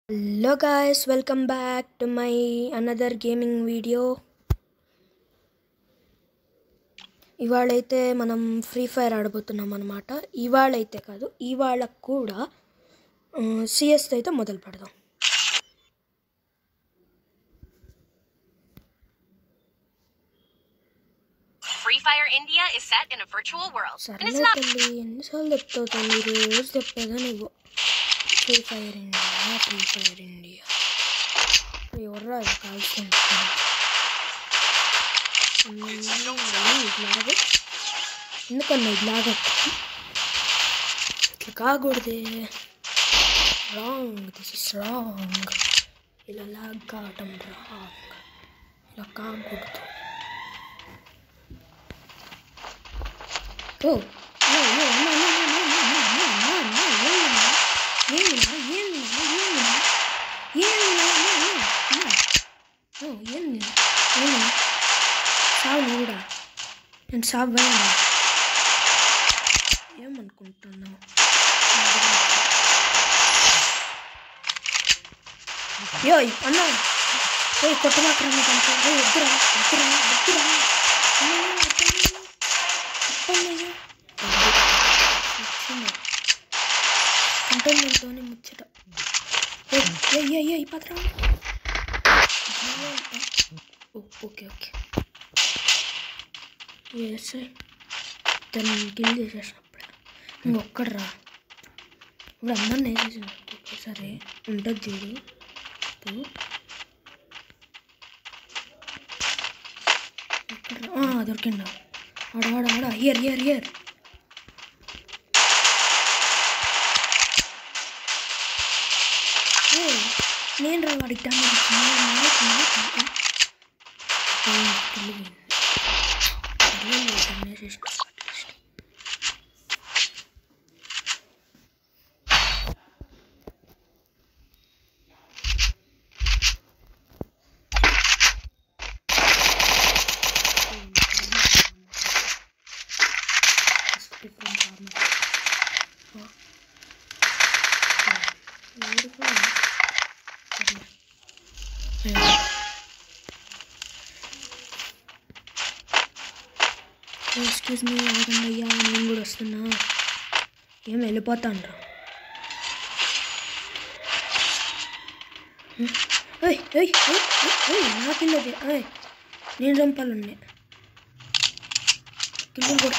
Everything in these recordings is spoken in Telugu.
Hello guys, welcome back to my another gaming video. ఇవాళైతే మనం ఫ్రీ ఫైర్ ఆడబోతున్నాం అన్నమాట. ఇవాళైతే కాదు, ఇవాళ కూడా CS అయితే మొదలు పెడదాం. Free Fire India is set in a virtual world. సరే తల్లి, ఎన్నిసార్లు చెప్తావు తల్లి, రోజు చెప్పేదా నువ్వు. ఫ్రీ ఫైర్ ఇండియా ఎవర్రా కాల్చుకుంటా ఎందుకన్నా ఇట్లాగా ఇట్లా కాకూడదే, రాంగ్, దిస్ ఇస్ రాంగ్, ఇలా లాగ్ కావటం రాంగ్, ఇలా కాకూడదు. ఓ సాగు కూడా నేను సాగు ఏమనుకుంటున్నావు? యో అన్నా కొట్టమాకరా వద్దురా వద్దురా వద్దురా కంటోన్మెంట్తోనే ముచ్చట. పత్రం ఓకే ఓకే దాన్ని కిల్ చేసేసినప్పుడు ఇంకొక్కడు రా, ఇప్పుడు అందరిని వేసేసినట్టు ఒకేసారి ఉంటుంది చూడు. ఇప్పుడు దొరికిండా ఆడ హియర్ హియర్ హియర్. నేను రా వాడికి డ్యామేజ్ ఎక్స్క్యూజ్ మీ, ఆగండి అయ్యా, నేను కూడా వస్తున్నా. ఏం వెళ్ళిపోతాను రా. నా కింద నేను చంపాలన్నా కింద కూడా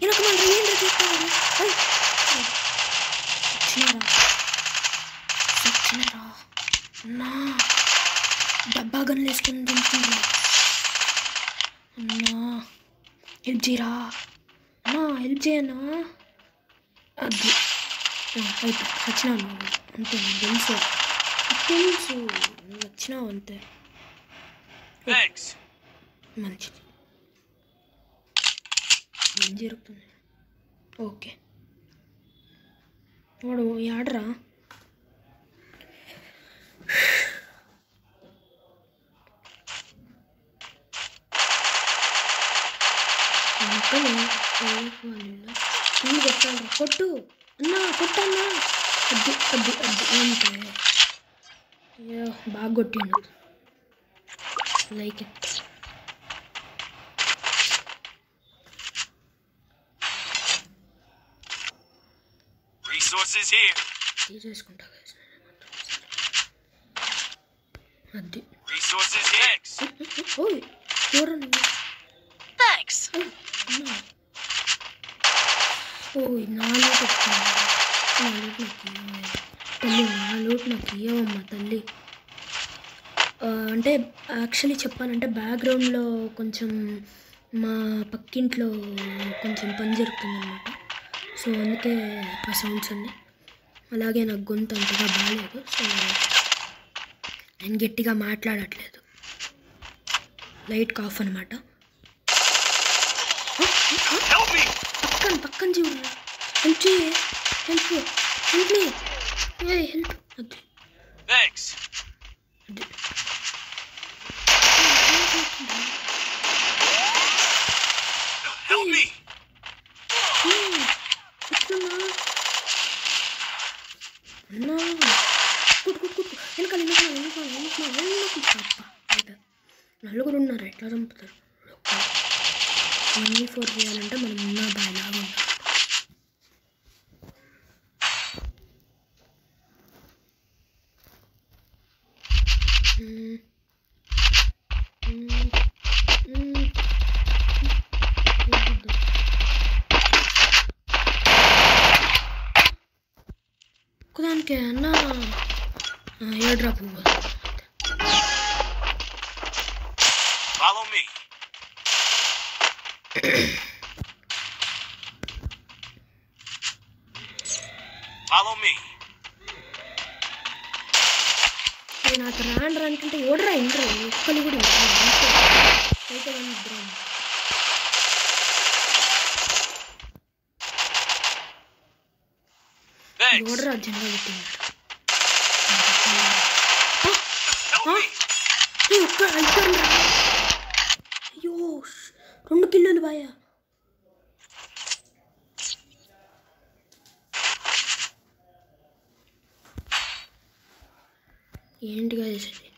వెనకమానరా ఏం చేస్తారా? వచ్చినారా అన్నా, డబ్బా గన్లు వేసుకొని తింటున్నా అన్నా. హెల్ప్ చేయరా అన్నా, హెల్ప్ చేయన్నా. అది వచ్చినావు అంతే, తెలుసు నువ్వు వచ్చినావు అంతే. మంచిది. ఏం జరుగుతుంది? ఓకే వాడు ఆడరా కొట్టు అన్నా, కొట్టన్నా. అద్దు ఏంటే బాగా కొట్టిండు, లైక్ ఇట్. తీసేసుకుంటా అది. ఎవరు నువ్వు? నాలుగు నాకు ఇవ్వమ్మా తల్లి. అంటే యాక్చువల్లీ చెప్పాలంటే బ్యాక్గ్రౌండ్లో కొంచెం మా పక్కింట్లో కొంచెం పని జరుగుతుందన్నమాట. సో అందుకే ఆ సౌండ్స్ అన్నీ. అలాగే నాకు గొంతు అంతగా బాగాలేదు, సో నేను గట్టిగా మాట్లాడట్లేదు. లైట్ ఆఫ్ అనమాట. పక్కన చూడు, హెల్ప్ చేయి, హెల్ప్ మీ, హెల్ప్. అది అన్నా కుట్టు వెనకాల నలుగురు ఉన్నారు ఎట్లా చంపుతారు 1v4 చేయాలంటే మనం ఉన్న బాయిలాగా ఉండాలి ఒకదానికి అన్న air drop Follow me. Follow me. నాకు రాండ్రా అంటే ఎవడరా ఇండ్రా ఒక్కలు కూడా ఎవడరా జెండా పెట్టినాడు అయ్యో 2 కిలోలు బాయా ఏంటిగా చేసేది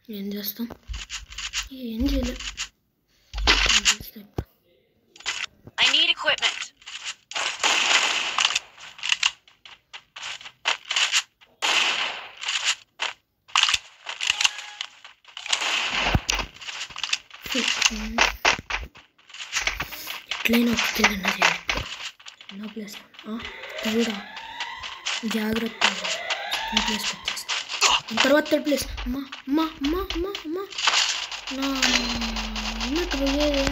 ఏం చేస్తాం ఏం చేయలేదు I need equipment. ఎట్లయినా ఒక్కలేనా చేయట్టు ఎన్నో ప్లేస్ కూడా జాగ్రత్త ప్లేస్ వచ్చేస్తాను తర్వాత 3rd ప్లేస్ అమ్మా అమ్మా అమ్మా అమ్మా అమ్మా నా ఉన్నట్టు పోయేది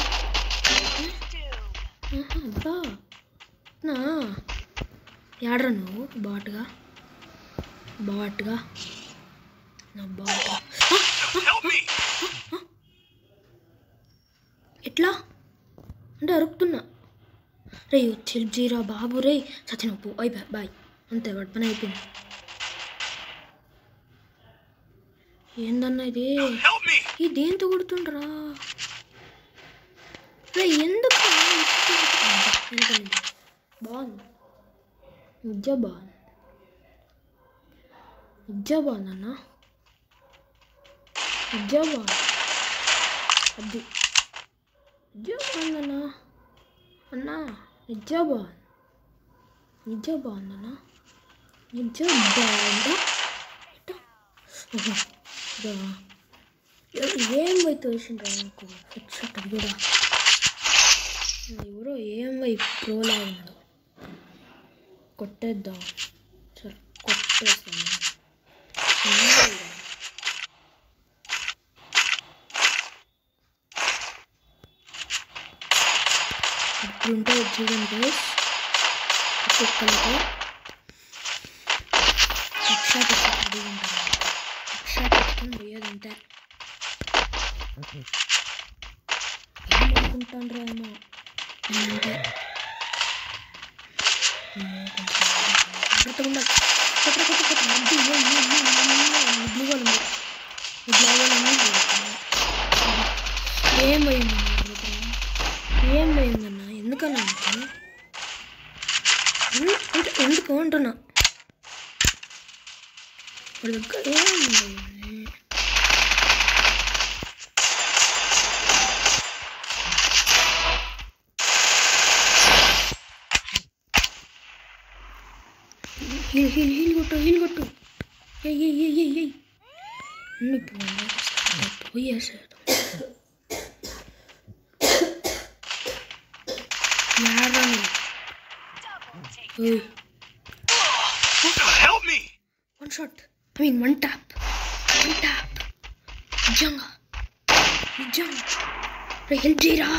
అబ్బా నా ఏడ్రా నువ్వు బాటుగా నా బాటుగా ఎట్లా అంటే అరుపుతున్నా రే చెల్జీరా బాబు రే సచినప్పు అయిపోయా బాయ్ అంతే వాడి పని అయిపోయింది ఏందన్నా ఇది ఈ దేంతో కొడుతుండ్రా రే ఎందుకు బాగుంది నిజ బాగుందన్నా నిజ బాగుంది అది నిజ బాగుందన్నా అన్నా నిజ బాగుందన్నా నిజ బాగుందా ఏం వై తోసిండ్రా నాకు హెడ్షాట్ అది కూడా ఎవరో ఏం వై ప్రోలా ఉన్నాడు కొట్టేద్దాం సరే కొట్టేస్తాను ఇప్పుడుంటే చూడండి గైస్ ఒక్కొక్కరికి హెడ్షాట్ అది ఉంటారు హెడ్షాట్ ఇచ్చుకొని పోయేదంతే ఏమనుకుంటాను రా ఏమో అంటే ఏం పోయిందన్నా ఎందుకన్నా ఎందుకు అంటున్నా వాళ్ళ దగ్గర ఏం హీల్ కొట్టు ఏయ్ పోయేసాడు Help me. One shot. I mean one tap. నిజంగా హెల్ప్ చేయరా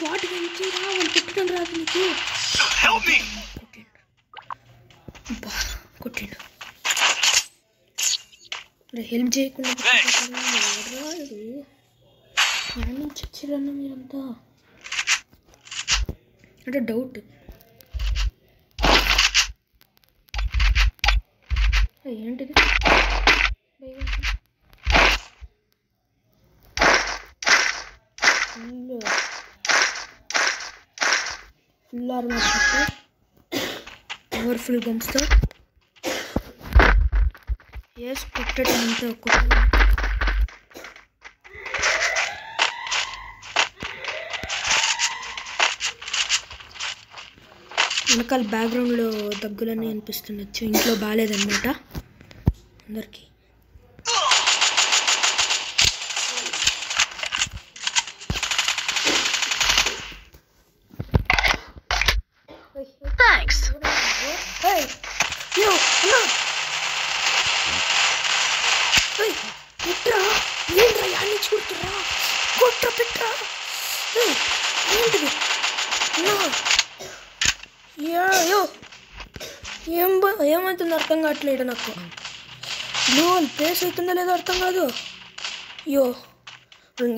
బాట్ హెల్ప్ చేయరా వాళ్ళు కొట్టడం రాదు నీకు Help me. కొట్టిండు హెల్ప్ చేయకుండా నుంచి వచ్చారన్నా మీరంతా అంటే డౌట్ ఏంటిది ఫుల్ ఆర్మర్ సెట్, పవర్ఫుల్ గన్స్తో ఎస్ కొట్టడం అంతా కొట్టడం. వెనకాల బ్యాక్గ్రౌండ్లో దగ్గులన్నీ అనిపిస్తుండొచ్చు, ఇంట్లో బాగాలేదన్నమాట అందరికీ. Thanks. ఏంట్రా యాన్ని చూడుతురా, కొట్ర పెట్టరా. ఏంటిది ఏమవుతుందో అర్థం కావట్లేదు నాకు. ప్లేస్ అవుతుందో లేదో అర్థం కాదు. అయ్యో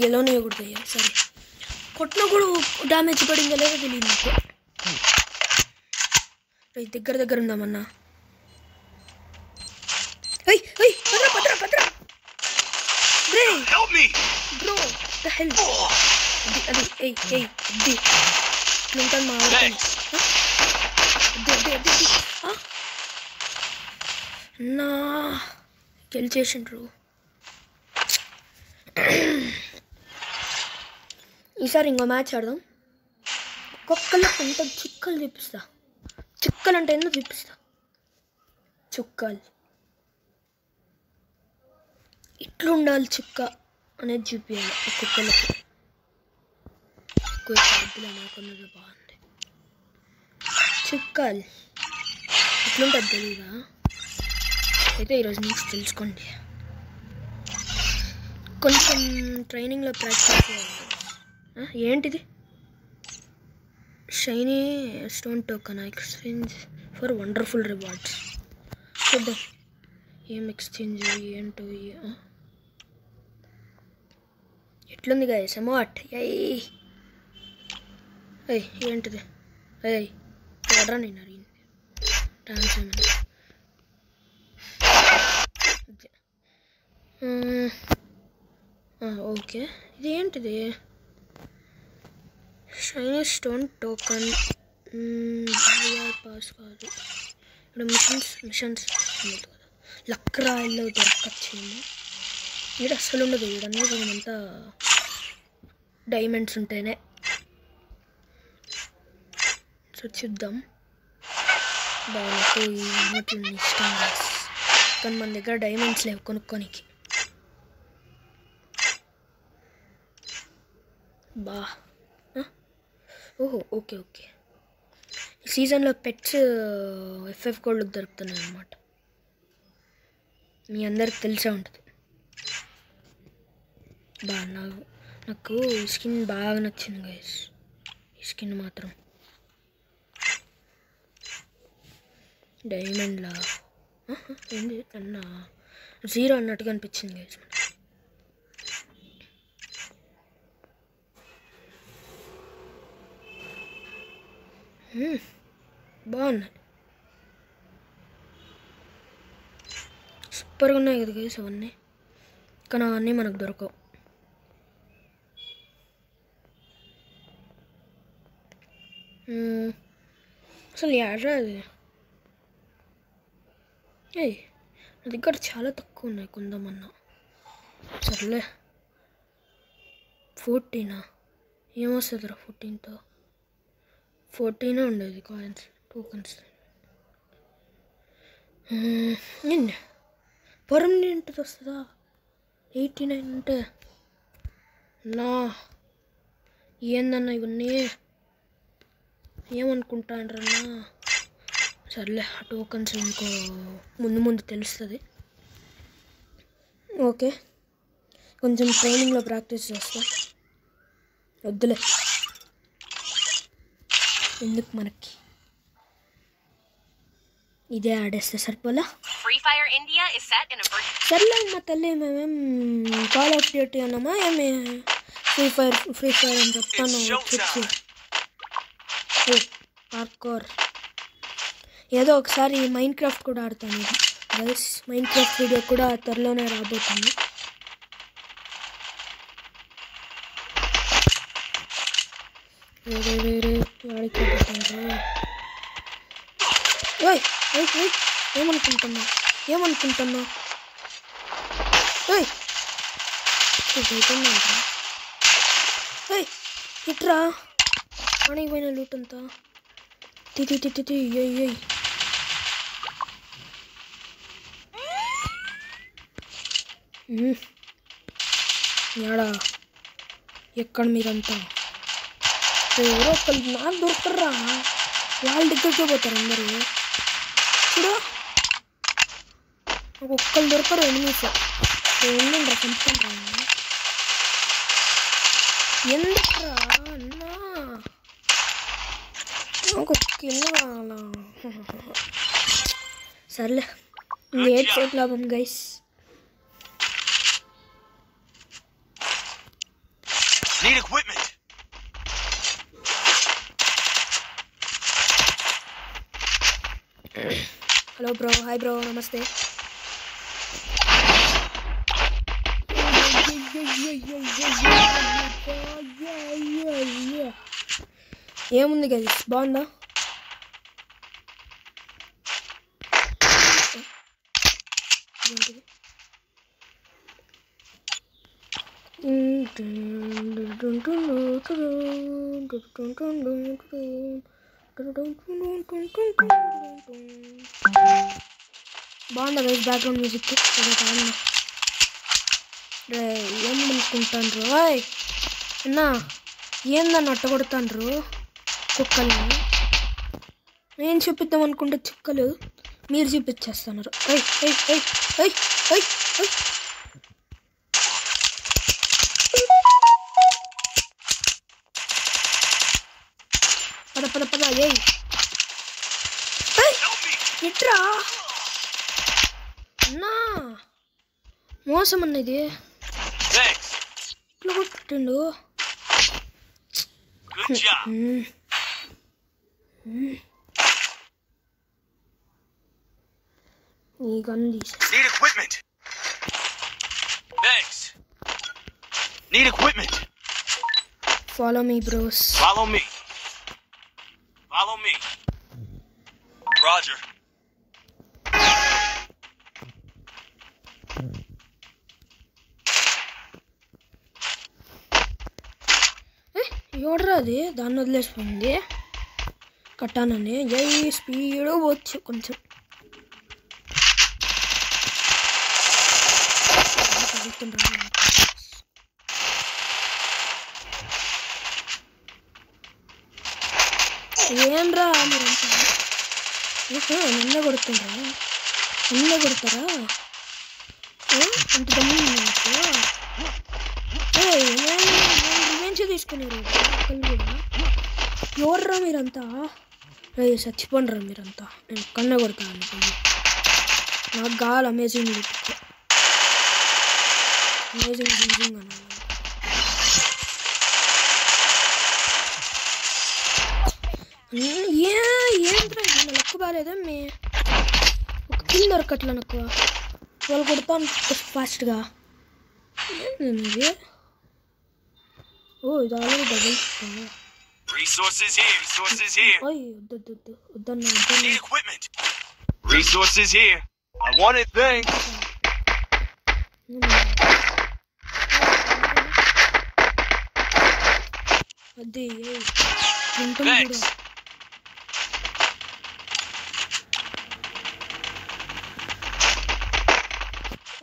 ఎలానే కొడుతాయా, సరే కొట్టినా కూడా డ్యామేజ్ పడిందో లేదో తెలియదు నాకు. దగ్గర ఉందామన్నా. బ్రో ద హెల్ అది ఉంటాను మా అన్నా గెలిచేసిండ్రు. ఈసారి ఇంకో మ్యాచ్ ఆడదాం. ఒక్కొక్కళ్ళకి ఎంత చుక్కలు చూపిస్తా. చుక్కలు అంటే ఎందుకు చూపిస్తా, చుక్కలు ఇట్లుండాలి చుక్క అనేది చూపించాలి ఒక్కొక్కళ్ళకి. ఎక్కువ వద్దులే, నాకున్నది బాగుంది. చుక్కలు ఇట్లుంటుంది తెలీదా? అయితే ఈరోజు నుంచి తెలుసుకోండి. కొంచెం ట్రైనింగ్లో ప్రాక్టీస్ చేయాలి. ఏంటిది? Shiny stone token exchange for wonderful rewards. చూద్దాం ఏం ఎక్స్చేంజ్ ఏంటో. ఎట్లుంది గైస్ అమౌంట్? ఏంటిది? ఎవడరా నేను అడిగింది? డాన్స్ ఏమన్నా? ఓకే, ఇది ఏంటిది? షైనీ స్టోన్ టోకన్ పాస్ కాదు. ఇక్కడ మిషన్స్ ఉండదు కదా. లక్ రాయల్లో దొరకచ్చేమో. ఇక్కడ అస్సలు ఉండదు. ఇవన్నీ మనమంతా డైమండ్స్ ఉంటేనే. సో చూద్దాం. నాకు ఈ అమౌంట్లు ఇష్టం కాదు, కానీ మన దగ్గర డైమండ్స్ లేవు కొనుక్కోనికి. ఓహో ఓకే. ఈ సీజన్లో పెట్స్ FF కోడ్లు దొరుకుతున్నాయి అన్నమాట. మీ అందరికి తెలిసే ఉంటుంది. నాకు ఈ స్కిన్ బాగా నచ్చింది గైస్. ఈ స్కిన్ మాత్రం డైమండ్లా ఏంటి అన్న 0 అన్నట్టుగా అనిపించింది గైస్. బాగున్నాయి, సూపర్గా ఉన్నాయి కదా గైస్ అవన్నీ. కానీ అవన్నీ మనకు దొరకవు. అసలు యాడ్రా అది? నా దగ్గర చాలా తక్కువ ఉన్నాయి కొందామన్నా. సర్లే 14 ఏమొస్తుందిరా? 14తో 14 ఉండేది కాయిన్స్ టోకన్స్. పర్మనెంట్ వస్తుందా? 89 అంటే ఏందన్నా ఇవన్నీ ఏమనుకుంటాండ్రన్నా. సర్లే ఆ టోకన్స్ ఇంకో ముందు తెలుస్తుంది. ఓకే, కొంచెం ట్రైనింగ్లో ప్రాక్టీస్ చేస్తా. వద్దులే ఎందుకు మనకి, ఇదే ఆడేస్తే సరిపోలా. Free Fire India is set in a virtual. సర్లే మా తల్లి, మేమేం కాల్ ఆఫ్ డ్యూటీ అన్నామా ఏమి? ఫ్రీ ఫైర్ అని చెప్తాను. పార్కోర్ ఏదో ఒకసారి మైండ్ క్రాఫ్ట్ కూడా ఆడతాను గైస్. మైండ్ క్రాఫ్ట్ వీడియో కూడా త్వరలోనే రాబోతుంది. వేరే వాడికి ఏమనుకుంటున్నా ఇట్రా పనికి పోయిన లూట్ అంతా యాడా ఎక్కడ మీరంతా ఎవరో ఒకళ్ళు నాకు దొరకర్రా వాళ్ళ దగ్గరికి పోతారు అందరూ చూడు నాకు ఒక్కళ్ళు దొరకరు ఎనిమిస్ ఉండండి చంపుకుంటా ఎందుకురా అన్నా నాకు కింద కావాలా సర్లే ఏడ్ సైట్ లాభం guys Need equipment. Hello bro, hi bro, namaste. ఏముంది గైస్ బాగుందా బాగుందా గైస్ బ్యాక్గ్రౌండ్ మ్యూజిక్ ఏమనుకుంటాను అన్నా ఏందన్న అట్ట కొడతాండ్రు కుక్కల్ని నేను చూపిద్దాం అనుకుంటే చుక్కలు మీరు చూపించేస్తున్నారు పద ఎట్రా అన్నా మోసం అన్నది ఇట్లా కొట్టిండు ఈ గన్ తీసి Need equipment. Thanks. Need equipment. Follow me bros. Follow me. Follow me. Roger. ఎవడరా అది దాన్ని వదిలేసిపోయింది కట్టానని స్పీడ్ పోవచ్చు కొంచెం ఏంరా మీరంతా నిన్న కొడుతుండ్రా నిన్న కొడతారా అంత దమ్ము రివెంజ్ తీసుకున్నారు ఒక్కళ్ళు కూడా ఎవర్రా మీరంతా చచ్చిపోండిరా మీరంతా నేను కన్న కొడతాను నాకు కావాలి అమేజింగ్ అమేజింగ్ అన్న ఏంట్రా లెక్క బాగాలేదా ఒక కిల్ దొరకట్లా నాకు వాళ్ళు కొడతాను ఫాస్ట్గా ఏంది ఓ ఇది ఆల్రెడీ డబుల్ Resources here. వద్దన్నా Need equipment. Resources here. I wanted things. అదే Thanks.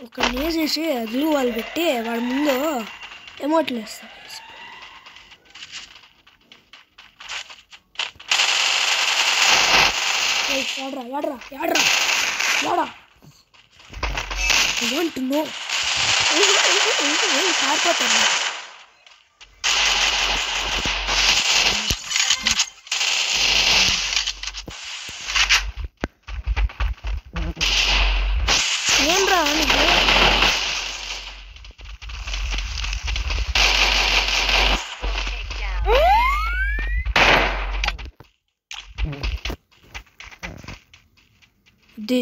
ఒక నేసేసి గ్లూ వాళ్ళు పెట్టి వాడి ముందు ఎమోట్లు వేస్తారు యాడా ఏమంటున్నావు పారిపోతాను ఏంరా నీకు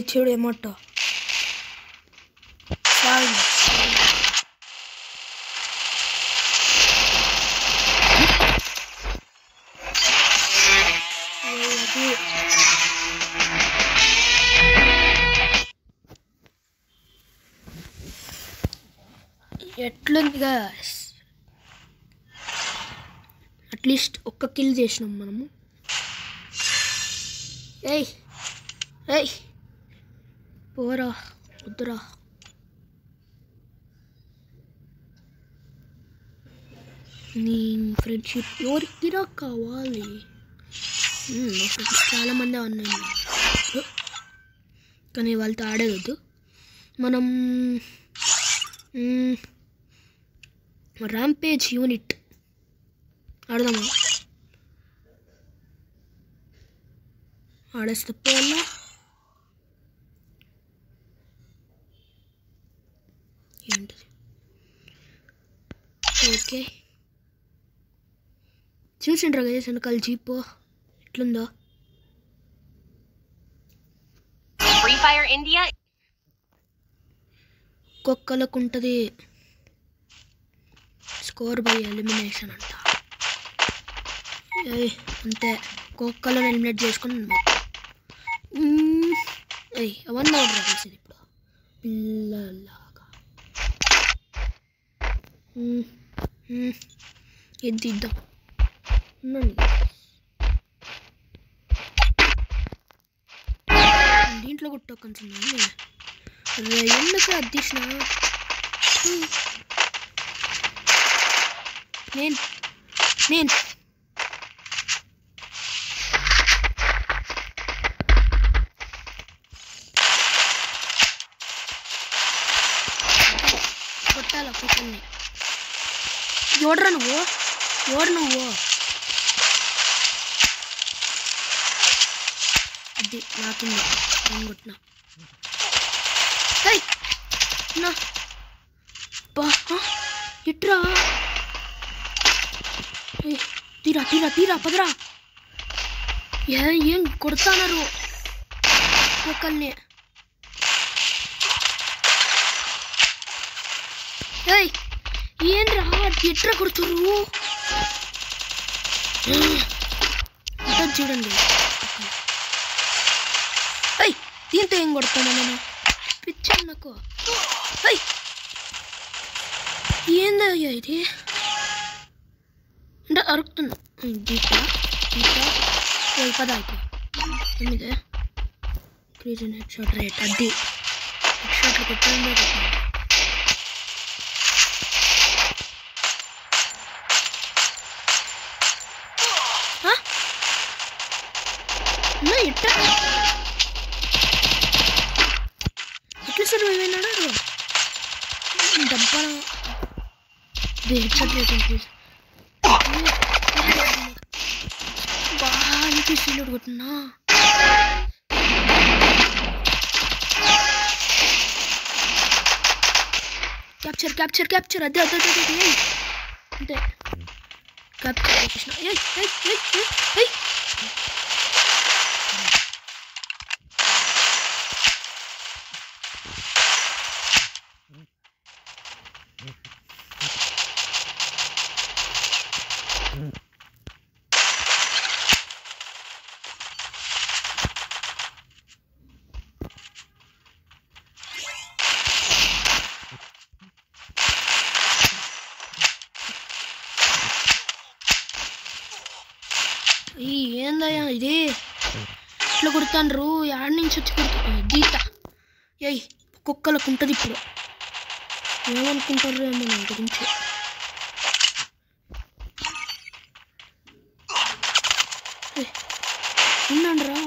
చూడు ఏమట్టో ఎట్లుంది గాయ్స్, అట్లీస్ట్ ఒక్క కిల్ చేసినాం మనము. ఏయ్ ఏయ్ పోరా, వద్దురా. నీ ఫ్రెండ్షిప్ ఎవరికిరా కావాలి? నా ఫ్రెండ్స్ చాలామంది ఉన్నాయి, కానీ వాళ్ళతో ఆడేదొద్దు. మనం ర్యాంపేజ్ యూనిట్ ఆడదామా? ఆడేస్తే పోవాలా? ఏంటిది? ఓకే, చూసిండ్రా కదా వెనకాల జీప్ ఎట్లుందో. Free Fire India. ఒక్కొక్కలకు ఉంటుంది స్కోర్ బై ఎలిమినేషన్ అంట. అంతే, ఒక్కొక్కలను ఎలిమినేట్ చేసుకుని అవన్నీ ఆర్డర్ చేసేది ఇప్పుడు పిల్లలాగా. ఇది తీద్దాం. దీంట్లో కొట్ట కొంచెం ఎందుకు అద్దీసిన నేను కొట్టాల కొట్టండి. ఎవడ్రా నువ్వు? అది నాకింది, నేను కొట్టినా. ఇట్రా, తీరా తీరా తీరా పదరా. ఏం కొడతానరు ఒక్కల్ని? ఏంద్రా ఎట్రా కొడుతురు? చూడండి, దీంతో ఏం కొడతాను నేను? పిచ్చాను నాకు. ఏందయ్యా ఇది? అంటే అరుకుతున్నా. గీతా పద అయిపో. ఎనిమిది క్రీజన్ హెడ్ షాట్ రేట్, అది హెడ్ షాట్లు కొట్టండి. ఎట్లా సర్వైవ్ అయినాడు డబ్బా? హెడ్ షాట్ రేట్ ఇంక్రీజ్ బాగా అనిపిస్తుంది కొట్టున్నా. క్యాప్చర్ అదే అంతే క్యాప్చర్ చేసిన. ఏందయ్యా ఇది? ఇట్లా కొడుతాండ్రు, యాడ్ నుంచి వచ్చి కొడుతా. గీత ఒక్కొక్కలకు ఉంటుంది. ఇప్పుడు ఏమనుకుంటారు ఏమో నా గురించి. ఉన్నాండ్రా,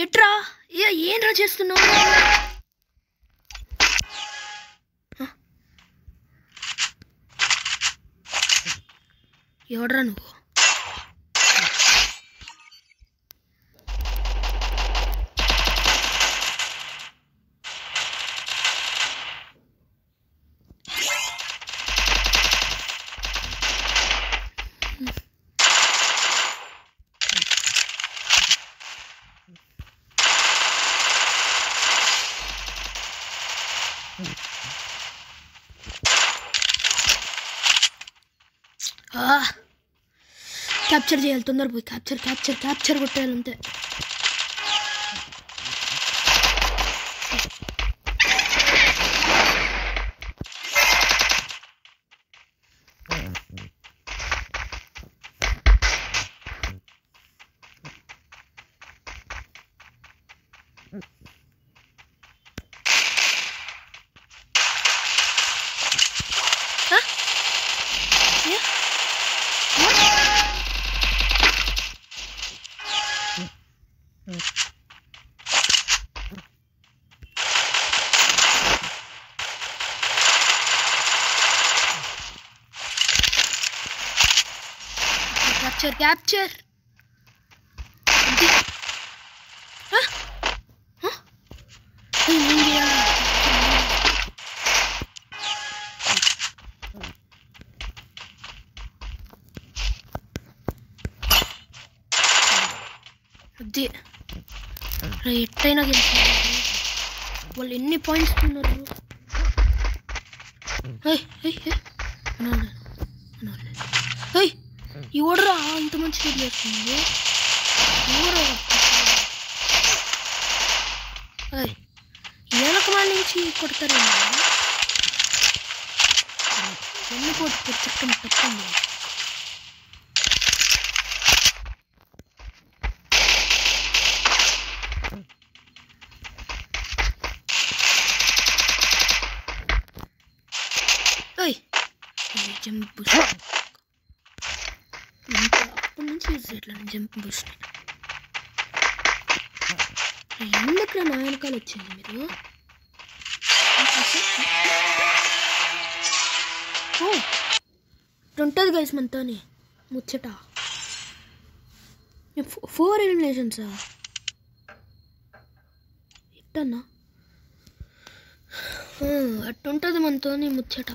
ఎట్రా ఏంట్రా చేస్తున్నావు? ఎవడ్రా నువ్వు? క్యాప్చర్ చేయాలి, తొందర పోయి క్యాప్చర్ కొట్టేయాలి అంతే. క్యాప్చర్ అది ఎట్టయినా గెలిచారు. వాళ్ళు ఎన్ని పాయింట్స్ ఉన్నారు. ఎవడరా ఇంత మంచి చేస్తుంది, ఎవరు వెనకమాల నుంచి కొడతారు. ఎన్ని కొట్టు చక్కని తప్పండి. జంప్ బూస్ట్ అప్పటి నుంచి యూజ్ చేయట్లేదు. జంప్ బూస్ట్ ఎందుకు నా వెనకాల వచ్చింది మీరు? ఉంటుంది గైస్ మనతోని ముచ్చట. 4 ఎలిమినేషన్సా ఇట్టన్నా? అట్టుంటుంది మనతోని ముచ్చట.